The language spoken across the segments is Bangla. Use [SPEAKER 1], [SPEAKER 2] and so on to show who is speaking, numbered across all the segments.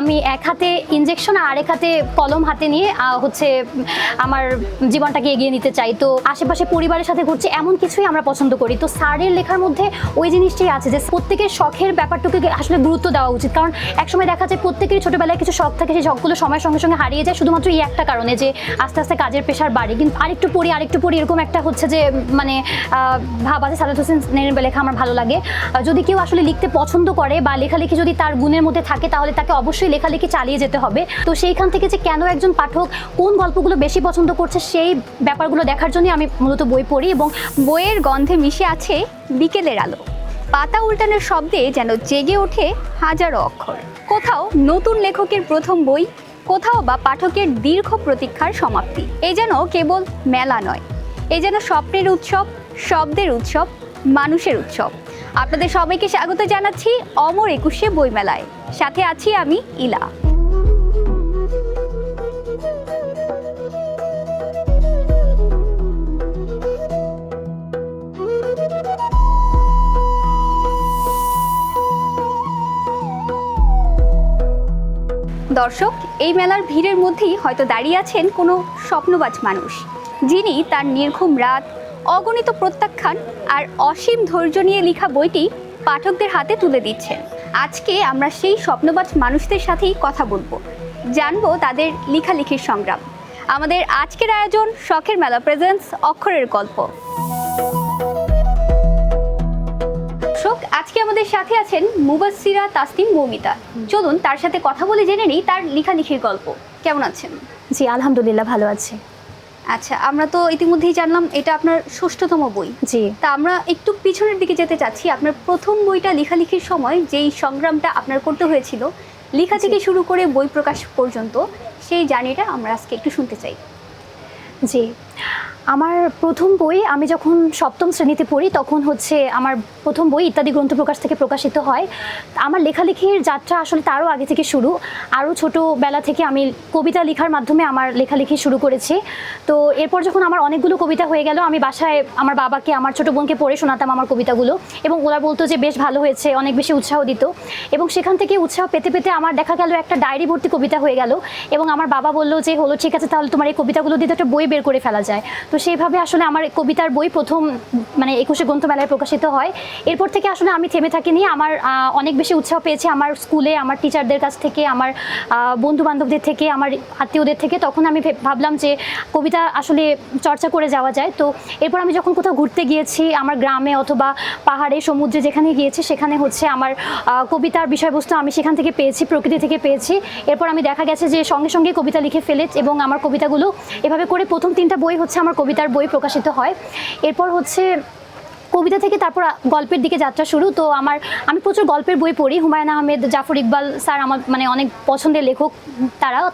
[SPEAKER 1] আমি এক হাতে ইনজেকশন আর আরেক হাতে কলম হাতে নিয়ে হচ্ছে আমার জীবনটাকে এগিয়ে নিতে চাই। তো আশেপাশে পরিবারের সাথে ঘুরছি এমন কিছুই আমরা পছন্দ করি। তো স্যারের লেখার মধ্যে ওই জিনিসটাই আছে যে প্রত্যেকের শখের ব্যাপারটুকুকে আসলে গুরুত্ব দেওয়া উচিত। কারণ একসময় দেখা যায় প্রত্যেকেরই ছোটবেলায় কিছু শখ থাকে, সেই শখগুলো সময়ের সঙ্গে সঙ্গে হারিয়ে যায় শুধুমাত্র এই একটা কারণে যে আস্তে আস্তে কাজের প্রেশার বাড়ে। কিন্তু আরেকটু পড়ি এরকম একটা হচ্ছে যে মানে ভাব আছে। সাদাত হোসেনের লেখা আমার ভালো লাগে। যদি কেউ আসলে লিখতে পছন্দ করে বা লেখালেখি যদি তার গুণের মধ্যে থাকে তাহলে তাকে অবশ্যই লেখালেখি চালিয়ে যেতে হবে। তো সেইখান থেকে যে কেন একজন পাঠক কোন গল্পগুলো বেশি পছন্দ করছে সেই ব্যাপারগুলো দেখার জন্যই আমি মূলত বই পড়ি। এবং
[SPEAKER 2] বইয়ের গন্ধে মিশে আছে বিকেলের আলো, পাতা উল্টানোর শব্দে যেন জেগে ওঠে হাজারো অক্ষর। কোথাও নতুন লেখকের প্রথম বই, কোথাও বা পাঠকের দীর্ঘ প্রতীক্ষার সমাপ্তি। এই যেন কেবল মেলা নয়, এই যেন স্বপ্নের উৎসব, শব্দের উৎসব, মানুষের উৎসব। আপনাদের সবাইকে স্বাগত জানাচ্ছি অমর ২১শে বইমেলায়। সাথে আছি আমি ইলা। দর্শক, এই মেলার ভিড়ের মধ্যেই হয়তো দাঁড়িয়ে আছেন কোনো স্বপ্নবাজ মানুষ, যিনি তার নির্ঘুম রাত, অগণিত প্রত্যাখ্যান আর অসীম ধৈর্য নিয়ে লেখা বইটি পাঠকদের হাতে তুলে দিচ্ছেন। আজকে আমরা সেই স্বপ্নবাজ মানুষদের সাথেই কথা বলবো, জানবো তাদের লেখালেখির সংগ্রাম। আমাদের আজকের আয়োজন শখের মেলা প্রেজেন্টস অক্ষরের গল্প। আজকে আমাদের সাথে আছেন মুবাসসিরা তাসনিম মৌমিতা। চলুন তার সাথে কথা বলে জেনে নিই তার লেখালেখির গল্প। কেমন আছেন?
[SPEAKER 1] জি আলহামদুলিল্লাহ ভালো আছি।
[SPEAKER 2] আচ্ছা, আমরা তো ইতিমধ্যেই জানলাম এটা আপনার ৬ষ্ঠতম বই।
[SPEAKER 1] জি,
[SPEAKER 2] তা আমরা একটু পিছনের দিকে যেতে চাচ্ছি। আপনার প্রথম বইটা লেখালেখির সময় যেই সংগ্রামটা আপনার করতে হয়েছিল লেখা থেকে শুরু করে বই প্রকাশ পর্যন্ত, সেই জার্নিটা আমরা আজকে একটু শুনতে চাই।
[SPEAKER 1] জি, আমার প্রথম বই আমি যখন সপ্তম শ্রেণীতে পড়ি তখন হচ্ছে আমার প্রথম বই ইত্যাদি গ্রন্থ প্রকাশ থেকে প্রকাশিত হয়। আমার লেখালেখির যাত্রা আসলে তারও আগে থেকে শুরু। আরও ছোটোবেলা থেকে আমি কবিতা লেখার মাধ্যমে আমার লেখালেখি শুরু করেছি। তো এরপর যখন আমার অনেকগুলো কবিতা হয়ে গেল, আমি বাসায় আমার বাবাকে, আমার ছোটো বোনকে পড়ে শোনাতাম আমার কবিতাগুলো, এবং ওরা বলতো যে বেশ ভালো হয়েছে, অনেক বেশি উৎসাহ দিত। এবং সেখান থেকে উৎসাহ পেতে পেতে আমার দেখা গেল একটা ডায়েরি ভর্তি কবিতা হয়ে গেল। এবং আমার বাবা বললো যে হলো ঠিক আছে, তাহলে তোমার এই কবিতাগুলো দিয়ে একটা বই বের করে ফেলা যায়। তো সেইভাবে আসলে আমার কবিতার বই প্রথম মানে ২১শে গ্রন্থমেলায় প্রকাশিত হয়। এরপর থেকে আসলে আমি থেমে থাকিনি। আমার অনেক বেশি উৎসাহ পেয়েছি আমার স্কুলে, আমার টিচারদের কাছ থেকে, আমার বন্ধু বান্ধবদের থেকে, আমার আত্মীয়দের থেকে। তখন আমি ভাবলাম যে কবিতা আসলে চর্চা করে যাওয়া যায়। তো এরপর আমি যখন কোথাও ঘুরতে গিয়েছি, আমার গ্রামে অথবা পাহাড়ে, সমুদ্রে যেখানে গিয়েছি, সেখানে হচ্ছে আমার কবিতার বিষয়বস্তু আমি সেখান থেকে পেয়েছি, প্রকৃতি থেকে পেয়েছি। এরপর আমি দেখা গেছে যে সঙ্গে সঙ্গে কবিতা লিখে ফেলে, এবং আমার কবিতাগুলো এভাবে করে প্রথম ৩টা বই হচ্ছে আমার কবিতার বই প্রকাশিত হয়। এরপর হচ্ছে কবিতা থেকে তারপর গল্পের দিকে যাত্রা শুরু। তো আমি প্রচুর গল্পের বই পড়ি। হুমায়ুন আহমেদ, জাফর ইকবাল স্যার আমার মানে অনেক পছন্দের লেখক।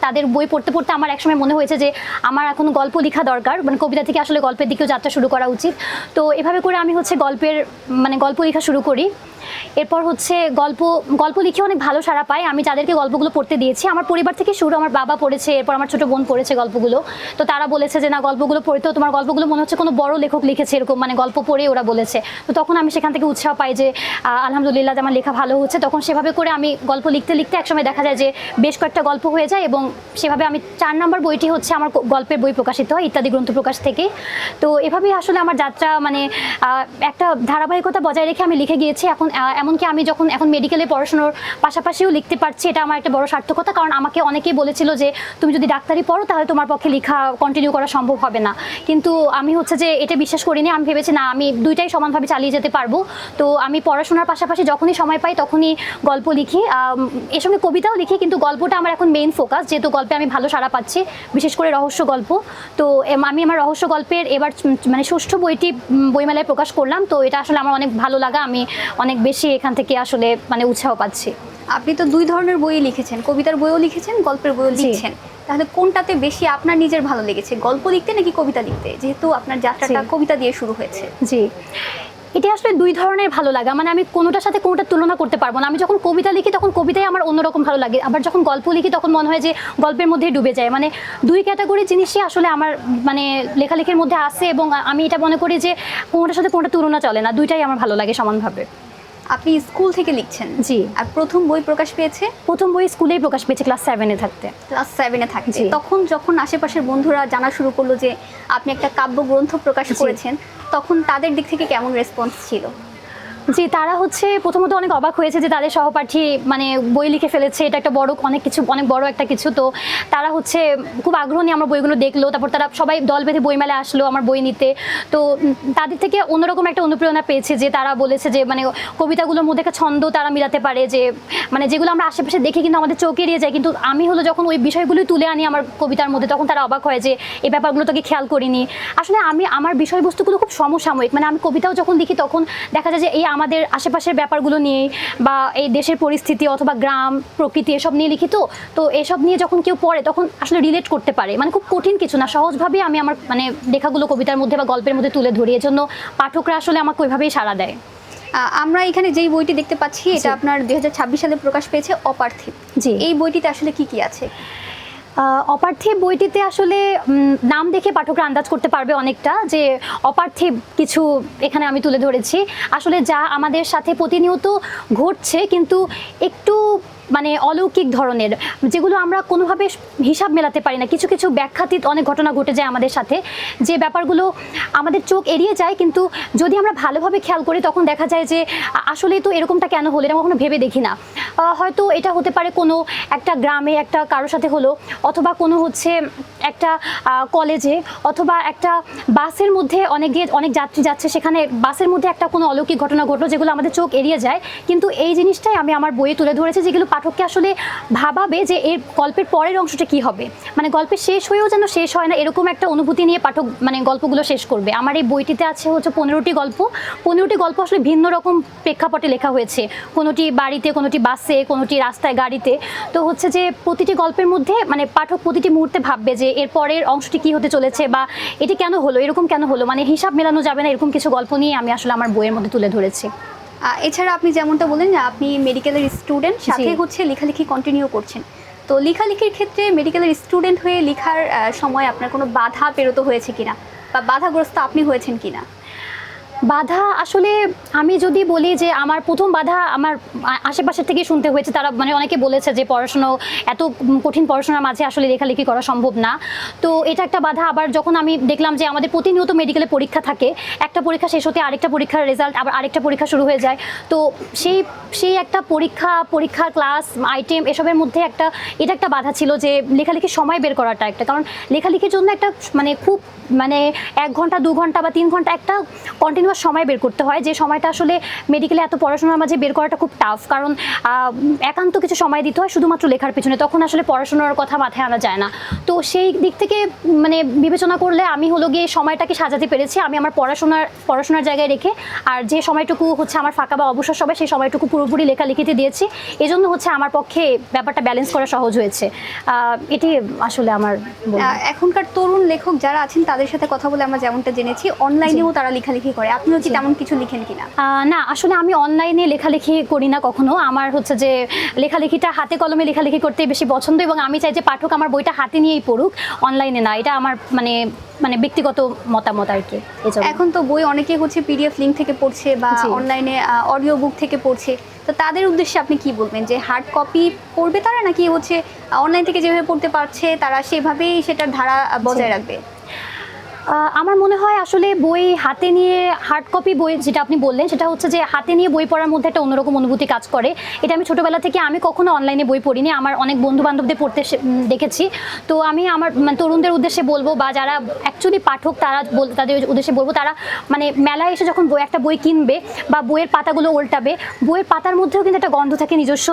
[SPEAKER 1] তাদের বই পড়তে পড়তে আমার একসময় মনে হয়েছে যে আমার এখন গল্প লেখা দরকার, মানে কবিতা থেকে আসলে গল্পের দিকেও যাত্রা শুরু করা উচিত। তো এভাবে করে আমি হচ্ছে গল্প লেখা শুরু করি। এরপর হচ্ছে গল্প লিখে অনেক ভালো সাড়া পাই। আমি যাদেরকে গল্পগুলো পড়তে দিয়েছি, আমার পরিবার থেকে শুরু। আমার বাবা পড়েছে, এরপর আমার ছোটো বোন পড়েছে গল্পগুলো। তো তারা বলেছে যে না, গল্পগুলো পড়তেও তোমার গল্পগুলো মনে হচ্ছে কোনো বড় লেখক লিখেছে, এরকম মানে গল্প পড়ে ওরা বলেছে। তো তখন আমি সেখান থেকে উৎসাহ পাই যে আলহামদুলিল্লাহ আমার লেখা ভালো হচ্ছে। তখন সেভাবে করে আমি গল্প লিখতে লিখতে একসময় দেখা যায় যে বেশ কয়েকটা গল্প হয়ে যায়, এবং সেভাবে আমি ৪ নম্বর বইটি হচ্ছে আমার গল্পের বই প্রকাশিত হয় ইত্যাদি গ্রন্থ প্রকাশ থেকে। তো এভাবেই আসলে আমার যাত্রা মানে একটা ধারাবাহিকতা বজায় রেখে আমি লিখে গিয়েছি। এমনকি আমি যখন এখন মেডিকেলে পড়াশোনার পাশাপাশিও লিখতে পারছি, এটা আমার একটা বড় সার্থকতা। কারণ আমাকে অনেকেই বলেছিল যে তুমি যদি ডাক্তারি পড়ো তাহলে তোমার পক্ষে লেখা কন্টিনিউ করা সম্ভব হবে না। কিন্তু আমি হচ্ছে যে এটা বিশ্বাস করিনি। আমি ভেবেছি না, আমি দুইটাই সমানভাবে চালিয়ে যেতে পারবো। তো আমি পড়াশোনার পাশাপাশি যখনই সময় পাই তখনই গল্প লিখি, এর সঙ্গে কবিতাও লিখি। কিন্তু গল্পটা আমার এখন মেইন ফোকাস, যেহেতু গল্পে আমি ভালো সাড়া পাচ্ছি, বিশেষ করে রহস্য গল্প। তো আমি আমার রহস্য গল্পের এবার মানে ৬ষ্ঠ বইটি বইমেলায় প্রকাশ করলাম। তো এটা আসলে আমার অনেক ভালো লাগা, আমি অনেক বেশি এখান থেকে আসলে মানে উৎসাহ পাচ্ছি।
[SPEAKER 2] আপনি তো ২ ধরনের বই লিখেছেন, কবিতার বইও লিখেছেন, গল্পের বইও লিখছেন। তাহলে কোনটাতে বেশি আপনার নিজের ভালো লেগেছে, গল্প লিখতে নাকি কবিতা লিখতে, যেহেতু আপনার যাত্রাটা কবিতা দিয়ে শুরু হয়েছে?
[SPEAKER 1] জি, এটা আসলে ২ ধরনের ভালো লাগা, মানে আমি কোনোটার সাথে কোনোটা তুলনা করতে পারবো না। আমি যখন কবিতা লিখি তখন কবিতায় আমার অন্যরকম ভালো লাগে, আবার যখন গল্প লিখি তখন মনে হয় যে গল্পের মধ্যে ডুবে যায়। মানে ২ ক্যাটাগরি জিনিসই আসলে আমার মানে লেখালেখির মধ্যে আছে, এবং আমি এটা মনে করি যে কোনোটার সাথে কোনোটা তুলনা চলে না, দুইটাই আমার ভালো লাগে সমানভাবে।
[SPEAKER 2] আপনি স্কুল থেকে লিখছেন?
[SPEAKER 1] জি।
[SPEAKER 2] আর প্রথম বই প্রকাশ পেয়েছে?
[SPEAKER 1] প্রথম বই স্কুলেই প্রকাশ পেয়েছে, ক্লাস 7-এ থাকতে।
[SPEAKER 2] ক্লাস 7-এ থাকতে।
[SPEAKER 1] জি।
[SPEAKER 2] তখন যখন আশেপাশের বন্ধুরা জানা শুরু করলো যে আপনি একটা কাব্যগ্রন্থ প্রকাশ
[SPEAKER 1] জি।
[SPEAKER 2] করেছেন, তখন তাদের দিক থেকে কেমন রেসপন্স ছিল?
[SPEAKER 1] জি, তারা হচ্ছে প্রথমত অনেক অবাক হয়েছে যে তাদের সহপাঠী মানে বই লিখে ফেলেছে, এটা একটা বড় অনেক বড় একটা কিছু। তো তারা হচ্ছে খুব আগ্রহ নিয়ে আমার বইগুলো দেখলো, তারপর তারা সবাই দল বেঁধে বইমেলায় আসলো আমার বই নিতে। তো তাদের থেকে অন্যরকম একটা অনুপ্রেরণা পেয়েছে যে তারা বলেছে যে মানে কবিতাগুলোর মধ্যে একটা ছন্দ তারা মিলাতে পারে, যে মানে যেগুলো আমরা আশেপাশে দেখি কিন্তু আমাদের চোখ এড়িয়ে যায়, কিন্তু আমি হলো যখন ওই বিষয়গুলোই তুলে আনি আমার কবিতার মধ্যে, তখন তারা অবাক হয় যে এই ব্যাপারগুলো তোকে খেয়াল করিনি। আসলে আমার বিষয়বস্তুগুলো খুব সমসাময়িক, মানে আমি কবিতাও যখন লিখি তখন দেখা যায় যে এই আমাদের আশেপাশের ব্যাপারগুলো নিয়ে বা এই দেশের পরিস্থিতি অথবা গ্রাম প্রকৃতি এসব নিয়ে লিখি। তো এসব নিয়ে যখন কেউ পড়ে তখন আসলে রিলেট করতে পারে, মানে খুব কঠিন কিছু না, সহজভাবেই আমি আমার মানে লেখাগুলো কবিতার মধ্যে বা গল্পের মধ্যে তুলে ধরি, এজন্য পাঠকরা আসলে আমাকে ওইভাবেই সাড়া দেয়।
[SPEAKER 2] আমরা এখানে যেই বইটি দেখতে পাচ্ছি এটা আপনার 2026 সালে প্রকাশ পেয়েছে, অপার্থিব।
[SPEAKER 1] জি।
[SPEAKER 2] এই বইটিতে আসলে কি কি আছে?
[SPEAKER 1] অপার্থিব বইটিতে আসলে নাম দেখে পাঠকরা আন্দাজ করতে পারবে অনেকটা যে অপার্থিব কিছু এখানে আমি তুলে ধরেছি, আসলে যা আমাদের সাথে প্রতিনিয়ত ঘটছে কিন্তু একটু মানে অলৌকিক ধরনের, যেগুলো আমরা কোনোভাবে হিসাব মেলাতে পারি না। কিছু কিছু ব্যাখ্যাতীত অনেক ঘটনা ঘটে যায় আমাদের সাথে, যে ব্যাপারগুলো আমাদের চোখ এড়িয়ে যায়, কিন্তু যদি আমরা ভালোভাবে খেয়াল করি তখন দেখা যায় যে আসলেই তো এরকমটা কেন হলো, এটা কখনো ভেবে দেখি না। হয়তো এটা হতে পারে কোনো একটা গ্রামে একটা কারোর সাথে হলো, অথবা কোনো হচ্ছে একটা কলেজে, অথবা একটা বাসের মধ্যে অনেক যাত্রী যাচ্ছে, সেখানে বাসের মধ্যে একটা কোনো অলৌকিক ঘটনা ঘটলো যেগুলো আমাদের চোখ এড়িয়ে যায়, কিন্তু এই জিনিসটাই আমি আমার বইয়ে তুলে ধরেছি, যেগুলো পাঠককে আসলে ভাবাবে যে এর গল্পের পরের অংশটা কি হবে, মানে গল্পের শেষ হয়েও যেন শেষ হয় না এরকম একটা অনুভূতি নিয়ে পাঠক মানে গল্পগুলো শেষ করবে। আমার এই বইটিতে আছে হচ্ছে 15টি গল্প। 15টি গল্প আসলে ভিন্ন রকম প্রেক্ষাপটে লেখা হয়েছে, কোনোটি বাড়িতে, কোনোটি বাসে, কোনোটি রাস্তায়, গাড়িতে। তো হচ্ছে যে প্রতিটি গল্পের মধ্যে মানে পাঠক প্রতিটি মুহূর্তে ভাববে যে এর পরের অংশটি কি হতে চলেছে, বা এটি কেন হলো, এরকম কেন হলো, মানে হিসাব মেলানো যাবে না, এরকম কিছু গল্প নিয়ে আমি আসলে আমার বইয়ের মধ্যে তুলে ধরেছি।
[SPEAKER 2] এছাড়া আপনি যেমনটা বললেন যে আপনি মেডিকেলের স্টুডেন্ট, সাথে হচ্ছে লেখালেখি কন্টিনিউ করছেন, তো লেখালেখির ক্ষেত্রে মেডিকেলের স্টুডেন্ট হয়ে লেখার সময় আপনার কোনো বাধা পেরোতে হয়েছে কিনা, বা বাধাগ্রস্ত আপনি হয়েছেন কিনা?
[SPEAKER 1] বাধা আসলে আমি যদি বলি যে আমার প্রথম বাধা আমার আশেপাশের থেকে শুনতে হয়েছে, তারা মানে অনেকে বলেছে যে পড়াশুনো এত কঠিন পড়াশোনার মাঝে আসলে লেখালেখি করা সম্ভব না, তো এটা একটা বাধা। আবার যখন আমি দেখলাম যে আমাদের প্রতিনিয়ত মেডিকেলে পরীক্ষা থাকে, একটা পরীক্ষা শেষ হতে আরেকটা পরীক্ষার রেজাল্ট, আবার আরেকটা পরীক্ষা শুরু হয়ে যায়, তো সেই একটা পরীক্ষার ক্লাস আইটেম এসবের মধ্যে এটা একটা বাধা ছিল যে লেখালেখির সময় বের করাটা একটা, কারণ লেখালেখির জন্য একটা মানে খুব মানে 1 ঘন্টা 2 ঘন্টা বা 3 ঘন্টা একটা কন্টিনিউয়াস সময় বের করতে হয়, যে সময়টা আসলে মেডিকেলে এত পড়াশোনার মাঝে বের করাটা খুব টাফ, কারণ একান্ত কিছু সময় দিতে হয় শুধুমাত্র লেখার পিছনে, তখন আসলে পড়াশোনার কথা মাথায় আনা যায় না। তো সেই দিক থেকে মানে বিবেচনা করলে আমি হলো গিয়ে সময়টাকে সাজাতে পেরেছি, আমি আমার পড়াশোনার জায়গায় রেখে, আর যে সময়টুকু হচ্ছে আমার ফাঁকা বা অবসর সময় সেই সময়টুকু পুরোপুরি লেখালেখিতে দিয়েছি, এজন্য হচ্ছে আমার পক্ষে ব্যাপারটা ব্যালেন্স করা সহজ হয়েছে। এটি আসলে আমার
[SPEAKER 2] এখনকার তরুণ লেখক যারা আছেন তাদের সাথে কথা বলে আমরা যেমনটা জেনেছি অনলাইনেও তারা লেখালেখি করে, আপনিও কি তেমন কিছু লিখেন কিনা?
[SPEAKER 1] না, আসলে আমি অনলাইনে লেখালেখি করি না কখনো। আমার হচ্ছে যে লেখালেখিটা হাতে কলমে লেখালেখি করতে বেশি পছন্দ, এবং আমি চাই যে পাঠক আমার বইটা হাতে নিয়েই পড়ুক, অনলাইনে না। এটা আমার মানে ব্যক্তিগত মতামত আর কি।
[SPEAKER 2] এখন তো বই অনেকে হচ্ছে পিডিএফ লিঙ্ক থেকে পড়ছে বা অনলাইনে অডিও বুক থেকে পড়ছে, তো তাদের উদ্দেশ্যে আপনি কি বলবেন, যে হার্ড কপি পড়বে তারা, নাকি হচ্ছে অনলাইন থেকে যেভাবে পড়তে পারছে তারা সেভাবেই সেটার ধারা বজায় রাখবে?
[SPEAKER 1] আমার মনে হয় আসলে বই হাতে নিয়ে হার্ড কপি বই যেটা আপনি বললেন, সেটা হচ্ছে যে হাতে নিয়ে বই পড়ার মধ্যে একটা অন্যরকম অনুভূতি কাজ করে। এটা আমি ছোটোবেলা থেকে আমি কখনো অনলাইনে বই পড়িনি, আমার অনেক বন্ধু বান্ধবদের পড়তে দেখেছি। তো আমি আমার তরুণদের উদ্দেশ্যে বলবো, বা যারা অ্যাকচুয়ালি পাঠক তাদের উদ্দেশ্যে বলবো, তারা মানে মেলায় এসে যখন একটা বই কিনবে বা বইয়ের পাতাগুলো উল্টাবে, বইয়ের পাতার মধ্যেও কিন্তু একটা গন্ধ থাকে নিজস্ব,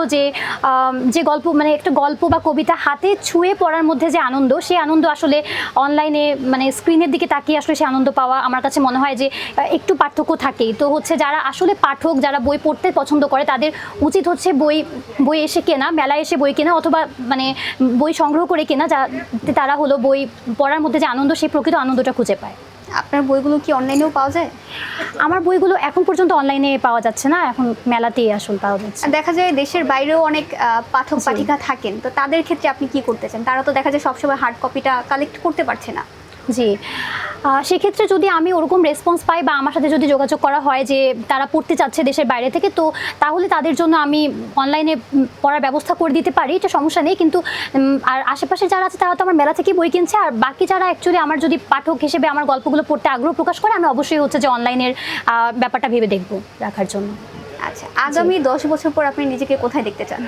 [SPEAKER 1] যে গল্প মানে একটা গল্প বা কবিতা হাতে ছুঁয়ে পড়ার মধ্যে যে আনন্দ, সেই আনন্দ আসলে অনলাইনে মানে স্ক্রিনের দিকে তাকিয়ে আসলে সে আনন্দ পাওয়া আমার কাছে মনে হয় যে একটু পার্থক্য থাকেই। তো হচ্ছে যারা আসলে পাঠক, যারা বই পড়তে পছন্দ করে, তাদের উচিত হচ্ছে বই এসে কেনা, মেলায় এসে বই কেনা, অথবা মানে বই সংগ্রহ করে কেনা, তারা হলো বই পড়ার মধ্যে যে আনন্দ, সেই প্রকৃত আনন্দটা খুঁজে পায়।
[SPEAKER 2] আপনার বইগুলো কি অনলাইনেও পাওয়া যায়?
[SPEAKER 1] আমার বইগুলো এখন পর্যন্ত অনলাইনে পাওয়া যাচ্ছে না, এখন মেলাতেই আসলে পাওয়া যাচ্ছে।
[SPEAKER 2] দেখা যায় দেশের বাইরেও অনেক পাঠক পাঠিকা থাকেন, তো তাদের ক্ষেত্রে আপনি কি করতে চান? তারা তো দেখা যায় সবসময় হার্ড কপিটা কালেক্ট করতে পারছে না।
[SPEAKER 1] জি, সেক্ষেত্রে যদি আমি ওরকম রেসপন্স পাই বা আমার সাথে যদি যোগাযোগ করা হয় যে তারা পড়তে চাচ্ছে দেশের বাইরে থেকে, তো তাহলে তাদের জন্য আমি অনলাইনে পড়ার ব্যবস্থা করে দিতে পারি, এটা সমস্যা নেই। কিন্তু আর আশেপাশে যারা আছে তারা তো আমার মেলা থেকেই বই কিনছে, আর বাকি যারা অ্যাকচুয়ালি আমার যদি পাঠক হিসেবে আমার গল্পগুলো পড়তে আগ্রহ প্রকাশ করে, আমি অবশ্যই হচ্ছে যে অনলাইনের ব্যাপারটা ভেবে দেখবো রাখার জন্য।
[SPEAKER 2] আচ্ছা, আগামী 10 বছর পর আপনি নিজেকে কোথায় দেখতে চান?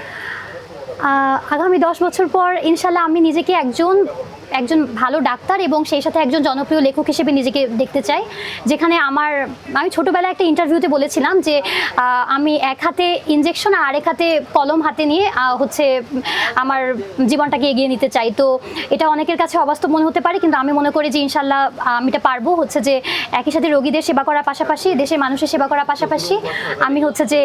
[SPEAKER 1] আগামী 10 বছর পর ইনশাল্লাহ আমি নিজেকে একজন ভালো ডাক্তার এবং সেই সাথে একজন জনপ্রিয় লেখক হিসেবে নিজেকে দেখতে চাই, যেখানে আমি ছোটোবেলায় একটা ইন্টারভিউতে বলেছিলাম যে আমি এক হাতে ইনজেকশন আর আরেক হাতে কলম হাতে নিয়ে হচ্ছে আমার জীবনটাকে এগিয়ে নিতে চাই। তো এটা অনেকের কাছে অবাস্তব মনে হতে পারে, কিন্তু আমি মনে করি যে ইনশাল্লাহ আমি এটা পারবো, হচ্ছে যে একই সাথে রোগীদের সেবা করার পাশাপাশি দেশের মানুষের সেবা করার পাশাপাশি আমি হচ্ছে যে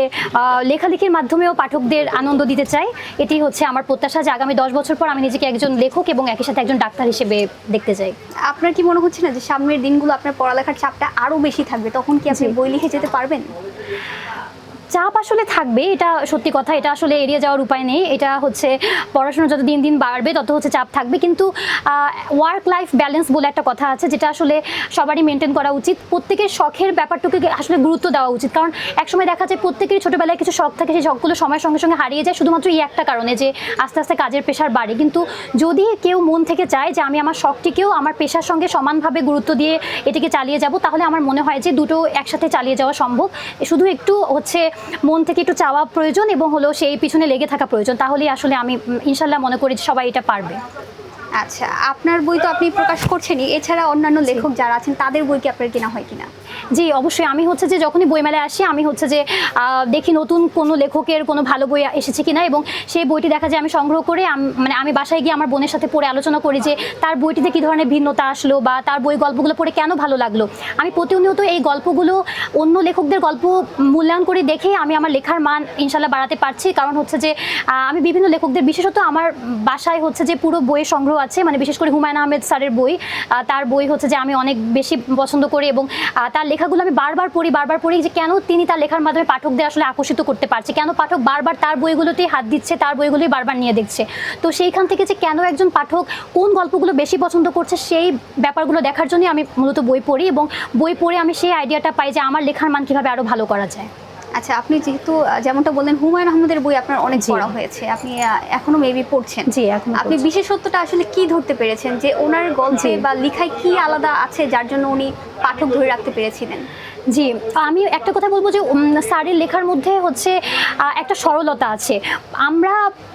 [SPEAKER 1] লেখালেখির মাধ্যমেও পাঠকদের আনন্দ দিতে চাই। এটি হচ্ছে আমার প্রত্যাশা যে আগামী 10 বছর পর আমি নিজেকে একজন লেখক এবং একই সাথে একজন ডাক্তার হিসেবে দেখতে চাই।
[SPEAKER 2] আপনার কি মনে হচ্ছে না যে সামনের দিনগুলো আপনার পড়ালেখার চাপটা আরো বেশি থাকবে, তখন কি আপনি বই লিখে যেতে পারবেন?
[SPEAKER 1] চাপ আসলে থাকবে, এটা সত্যি কথা, এটা আসলে এড়িয়ে যাওয়ার উপায় নেই। এটা হচ্ছে পড়াশোনা যত দিন দিন বাড়বে তত হচ্ছে চাপ থাকবে, কিন্তু ওয়ার্ক লাইফ ব্যালেন্স বলে একটা কথা আছে যেটা আসলে সবারই মেনটেন করা উচিত। প্রত্যেকের শখের ব্যাপারটুকে আসলে গুরুত্ব দেওয়া উচিত, কারণ একসময় দেখা যায় প্রত্যেকেরই ছোটোবেলায় কিছু শখ থাকে, সেই শখগুলো সময়ের সঙ্গে সঙ্গে হারিয়ে যায় শুধুমাত্র এই একটা কারণে যে আস্তে আস্তে কাজের প্রেশার বাড়ে। কিন্তু যদি কেউ মন থেকে চায় যে আমি আমার শখটিকেও আমার পেশার সঙ্গে সমানভাবে গুরুত্ব দিয়ে এটিকে চালিয়ে যাব, তাহলে আমার মনে হয় যে দুটো একসাথে চালিয়ে যাওয়া সম্ভব। শুধু একটু হচ্ছে মন থেকে একটু চাওয়া প্রয়োজন এবং হলো সেই পিছনে লেগে থাকা প্রয়োজন, তাহলেই আসলে আমি ইনশাল্লাহ মনে করি যে সবাই এটা পারবে।
[SPEAKER 2] আচ্ছা, আপনার বই তো আপনি প্রকাশ করছেনই, এছাড়া অন্যান্য লেখক যারা আছেন তাদের বই কি আপনার কেনা হয় কিনা?
[SPEAKER 1] জি অবশ্যই, আমি হচ্ছে যে যখনই বইমেলায় আসি আমি হচ্ছে যে দেখি নতুন কোনো লেখকের কোনো ভালো বই এসেছে কিনা, এবং সেই বইটি দেখা যায় আমি সংগ্রহ করে আমি বাসায় গিয়ে আমার বোনের সাথে পড়ে আলোচনা করি যে তার বইটিতে কী ধরনের ভিন্নতা আসলো বা তার বই গল্পগুলো পড়ে কেন ভালো লাগলো। আমি প্রতিনিয়ত এই গল্পগুলো অন্য লেখকদের গল্প মূল্যায়ন করে দেখেই আমি আমার লেখার মান ইনশাল্লাহ বাড়াতে পারছি। কারণ হচ্ছে যে আমি বিভিন্ন লেখকদের, বিশেষত আমার বাসায় হচ্ছে যে পুরো বইয়ের সংগ্রহ আছে, মানে বিশেষ করে হুমায়ুন আহমেদ স্যারের বই, তার বই হচ্ছে যে আমি অনেক বেশি পছন্দ করি এবং তার লেখাগুলো আমি বারবার পড়ি যে কেন তিনি তার লেখার মাধ্যমে পাঠকদের আসলে আকর্ষিত করতে পারছে, কেন পাঠক বারবার তার বইগুলোতেই হাত দিচ্ছে, তার বইগুলোই বারবার নিয়ে দেখছে। তো সেইখান থেকে যে কেন একজন পাঠক কোন গল্পগুলো বেশি পছন্দ করছে সেই ব্যাপারগুলো দেখার জন্যই আমি মূলত বই পড়ি, এবং বই পড়ে আমি সেই আইডিয়াটা পাই যে আমার লেখার মান কীভাবে আরও ভালো করা যায়।
[SPEAKER 2] আচ্ছা, আপনি যেহেতু যেমনটা বললেন হুমায়ুন আহমেদের বই আপনার অনেক পড়া হয়েছে, আপনি এখনো মেবি পড়ছেন,
[SPEAKER 1] জি এখন
[SPEAKER 2] আপনি বিশেষত্বটা আসলে কি ধরতে পেরেছেন যে ওনার গল্পে বা লেখায় কি আলাদা আছে যার জন্য উনি পাঠক ধরে রাখতে পেরেছিলেন?
[SPEAKER 1] জি, আমি একটা কথা বলবো যে স্যারের লেখার মধ্যে হচ্ছে একটা সরলতা আছে। আমরা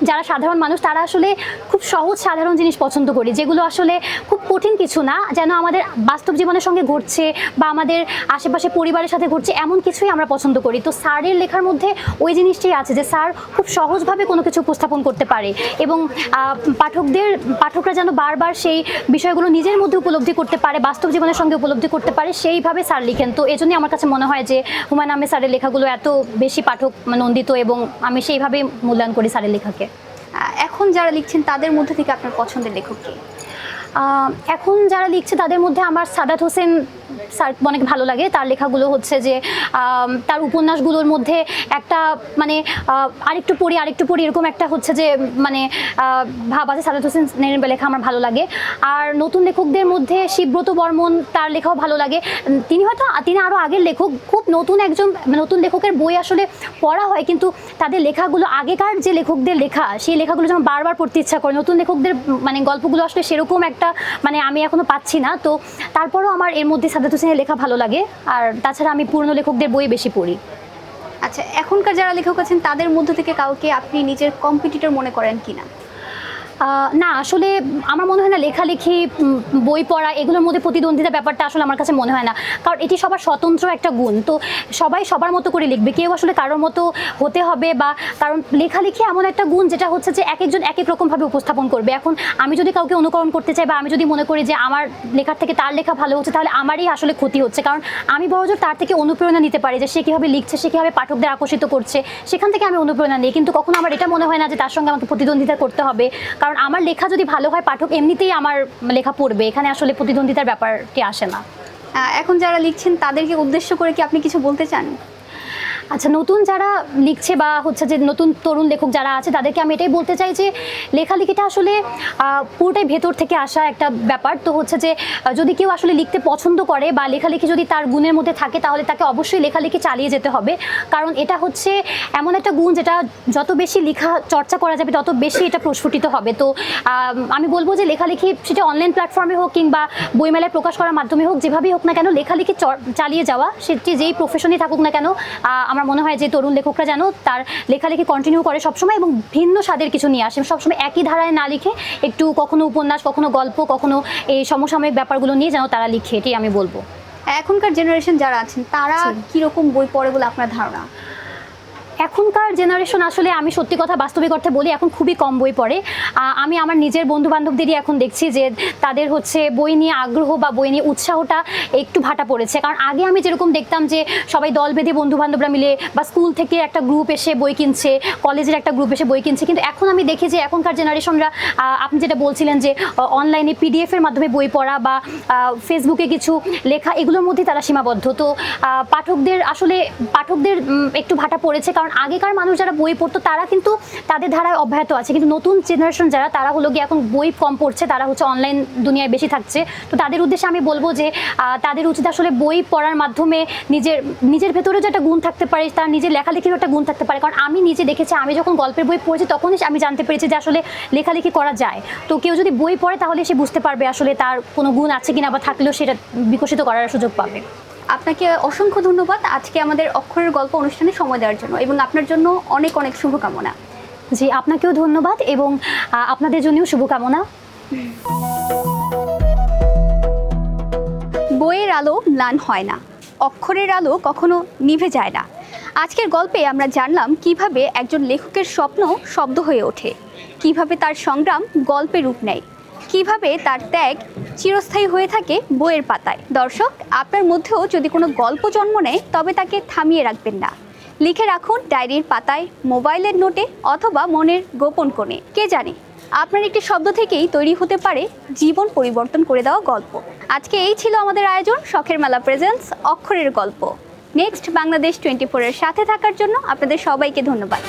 [SPEAKER 1] যারা সাধারণ মানুষ তারা আসলে খুব সহজ সাধারণ জিনিস পছন্দ করি, যেগুলো আসলে খুব কঠিন কিছু না, যেন আমাদের বাস্তব জীবনের সঙ্গে ঘটছে বা আমাদের আশেপাশে পরিবারের সাথে ঘটছে এমন কিছুই আমরা পছন্দ করি। তো স্যারের লেখার মধ্যে ওই জিনিসটাই আছে যে স্যার খুব সহজভাবে কোনো কিছু উপস্থাপন করতে পারে এবং পাঠকরা যেন বারবার সেই বিষয়গুলো নিজের মধ্যে উপলব্ধি করতে পারে, বাস্তব জীবনের সঙ্গে উপলব্ধি করতে পারে, সেইভাবে স্যার লিখেন। তো এজন্যই আমার কাছে মনে হয় যে হুমায়ুন আহমেদ স্যারের লেখাগুলো এত বেশি পাঠক নন্দিত, এবং আমি সেইভাবেই মূল্যায়ন করি স্যারের লেখাকে।
[SPEAKER 2] এখন যারা লিখছেন তাদের মধ্যে থেকে আপনার পছন্দের লেখক কে?
[SPEAKER 1] এখন যারা লিখছে তাদের মধ্যে আমার সাদাত হোসেন স্যার অনেক ভালো লাগে। তার লেখাগুলো হচ্ছে যে তার উপন্যাসগুলোর মধ্যে একটা মানে আরেকটু পড়ি এরকম একটা হচ্ছে যে মানে ভাব আছে। সাদাত হোসেনের লেখা আমার ভালো লাগে। আর নতুন লেখকদের মধ্যে শিবব্রত বর্মন, তার লেখাও ভালো লাগে। তিনি আরও আগের লেখক, খুব নতুন লেখকের বই আসলে পড়া হয়, কিন্তু তাদের লেখাগুলো আগেকার যে লেখকদের লেখা, সেই লেখাগুলো যেমন বারবার পড়তে ইচ্ছা করে, নতুন লেখকদের মানে গল্পগুলো আসলে সেরকম একটা মানে আমি এখনো পাচ্ছি না। তো তারপরও আমার এর মধ্যে সাদাত হোসেনের লেখা ভালো লাগে। আর তাছাড়া আমি পুরনো লেখকদের বই বেশি পড়ি।
[SPEAKER 2] আচ্ছা, এখনকার যারা লেখক আছেন তাদের মধ্যে থেকে কাউকে আপনি নিজের কম্পিটিটর মনে করেন কিনা?
[SPEAKER 1] না, আসলে আমার মনে হয় না লেখালেখি, বই পড়া এগুলোর মধ্যে প্রতিদ্বন্দ্বিতা ব্যাপারটা আসলে আমার কাছে মনে হয় না, কারণ এটি সবার স্বতন্ত্র একটা গুণ। তো সবাই সবার মতো করে লিখবে, কেউ আসলে কারোর মতো হতে হবে বা কারণ লেখালেখি এমন একটা গুণ যেটা হচ্ছে যে এক একজন এক এক রকমভাবে উপস্থাপন করবে। এখন আমি যদি কাউকে অনুকরণ করতে চাই বা আমি যদি মনে করি যে আমার লেখার থেকে তার লেখা ভালো হচ্ছে, তাহলে আমারই আসলে ক্ষতি হচ্ছে, কারণ আমি বড়জোর তার থেকে অনুপ্রেরণা নিতে পারি যে সে কীভাবে লিখছে, সে কীভাবে পাঠকদের আকর্ষিত করছে, সেখান থেকে আমি অনুপ্রেরণা নিই। কিন্তু কখনো আমার এটা মনে হয় না যে তার সঙ্গে আমাকে প্রতিদ্বন্দ্বিতা করতে হবে, কারণ আমার লেখা যদি ভালো হয় পাঠক এমনিতেই আমার লেখা পড়বে, এখানে আসলে প্রতিদ্বন্দ্বিতার ব্যাপারটি আসে না।
[SPEAKER 2] এখন যারা লিখছেন তাদেরকে উদ্দেশ্য করে কি আপনি কিছু বলতে চান?
[SPEAKER 1] আচ্ছা, নতুন যারা লিখছে বা হচ্ছে যে নতুন তরুণ লেখক যারা আছে তাদেরকে আমি এটাই বলতে চাই যে লেখালেখিটা আসলে পুরোটাই ভেতর থেকে আসা একটা ব্যাপার। তো হচ্ছে যে যদি কেউ আসলে লিখতে পছন্দ করে বা লেখালেখি যদি তার গুণের মধ্যে থাকে তাহলে তাকে অবশ্যই লেখালেখি চালিয়ে যেতে হবে, কারণ এটা হচ্ছে এমন একটা গুণ যেটা যত বেশি লেখা চর্চা করা যাবে তত বেশি এটা প্রস্ফুটিত হবে। তো আমি বলবো যে লেখালেখি সেটা অনলাইন প্ল্যাটফর্মে হোক কিংবা বইমেলায় প্রকাশ করার মাধ্যমে হোক, যেভাবেই হোক না কেন লেখালেখি চালিয়ে যাওয়া, সেটি যেই প্রফেশনে থাকুক না কেন, আমার মনে হয় যে তরুণ লেখকরা যেন তার লেখালেখি কন্টিনিউ করে সবসময় এবং ভিন্ন স্বাদের কিছু নিয়ে আসে, সবসময় একই ধারায় না লিখে একটু কখনো উপন্যাস, কখনো গল্প, কখনো এই সমসাময়িক ব্যাপারগুলো নিয়ে যেন তারা লিখে, এটাই আমি বলবো।
[SPEAKER 2] এখনকার জেনারেশন যারা আছেন তারা কিরকম বই পড়ে বলে আপনার ধারণা?
[SPEAKER 1] এখনকার জেনারেশন আসলে আমি সত্যি কথা বাস্তবিক অর্থে বলি এখন খুবই কম বই পড়ে। আমি আমার নিজের বন্ধু বান্ধবদেরই এখন দেখছি যে তাদের হচ্ছে বই নিয়ে আগ্রহ বা বই নিয়ে উৎসাহটা একটু ভাটা পড়েছে। কারণ আগে আমি যেরকম দেখতাম যে সবাই দল বেঁধে বন্ধু বান্ধবরা মিলে বা স্কুল থেকে একটা গ্রুপ এসে বই কিনছে, কলেজের একটা গ্রুপ এসে বই কিনছে, কিন্তু এখন আমি দেখি যে এখনকার জেনারেশনরা আপনি যেটা বলছিলেন যে অনলাইনে পিডিএফের মাধ্যমে বই পড়া বা ফেসবুকে কিছু লেখা, এগুলোর মধ্যেই তারা সীমাবদ্ধ। তো পাঠকদের একটু ভাটা পড়েছে, কারণ আগেকার মানুষ যারা বই পড়তো তারা কিন্তু তাদের ধারায় অব্যাহত আছে, কিন্তু নতুন জেনারেশন যারা তারা হলো গিয়ে এখন বই কম পড়ছে, তারা হচ্ছে অনলাইন দুনিয়ায় বেশি থাকছে। তো তাদের উদ্দেশ্যে আমি বলবো যে তাদের উচিত আসলে বই পড়ার মাধ্যমে নিজের ভেতরেও যে একটা গুণ থাকতে পারে, তার নিজের লেখালেখিরও একটা গুণ থাকতে পারে। কারণ আমি নিজে দেখেছি, আমি যখন গল্পের বই পড়েছি তখনই আমি জানতে পেরেছি যে আসলে লেখালেখি করা যায়। তো কেউ যদি বই পড়ে তাহলে সে বুঝতে পারবে আসলে তার কোনো গুণ আছে কিনা, বা থাকলেও সেটা বিকশিত করার সুযোগ পাবে।
[SPEAKER 2] আপনাকে অসংখ্য ধন্যবাদ আজকে আমাদের অক্ষরের গল্প অনুষ্ঠানে সময় দেওয়ার জন্য, এবং আপনার জন্য অনেক অনেক শুভকামনা।
[SPEAKER 1] জি, আপনাকেও ধন্যবাদ এবং আপনাদের জন্যও শুভকামনা।
[SPEAKER 2] বইয়ের আলো ম্লান হয় না, অক্ষরের আলো কখনো নিভে যায় না। আজকের গল্পে আমরা জানলাম কিভাবে একজন লেখকের স্বপ্ন শব্দ হয়ে ওঠে, কিভাবে তার সংগ্রাম গল্পে রূপ নেয়, কিভাবে তার ত্যাগ চিরস্থায়ী হয়ে থাকে বইয়ের পাতায়। দর্শক, আপনার মধ্যেও যদি কোনো গল্প জন্ম নেয় তবে তাকে থামিয়ে রাখবেন না, লিখে রাখুন ডায়েরির পাতায়, মোবাইলের নোটে অথবা মনের গোপন কোণে। কে জানে আপনার একটি শব্দ থেকেই তৈরি হতে পারে জীবন পরিবর্তন করে দেওয়া গল্প। আজকে এই ছিল আমাদের আয়োজন, শখের মেলা প্রেজেন্টস অক্ষরের গল্প। নেক্সট বাংলাদেশ 24-এর সাথে থাকার জন্য আপনাদের সবাইকে ধন্যবাদ।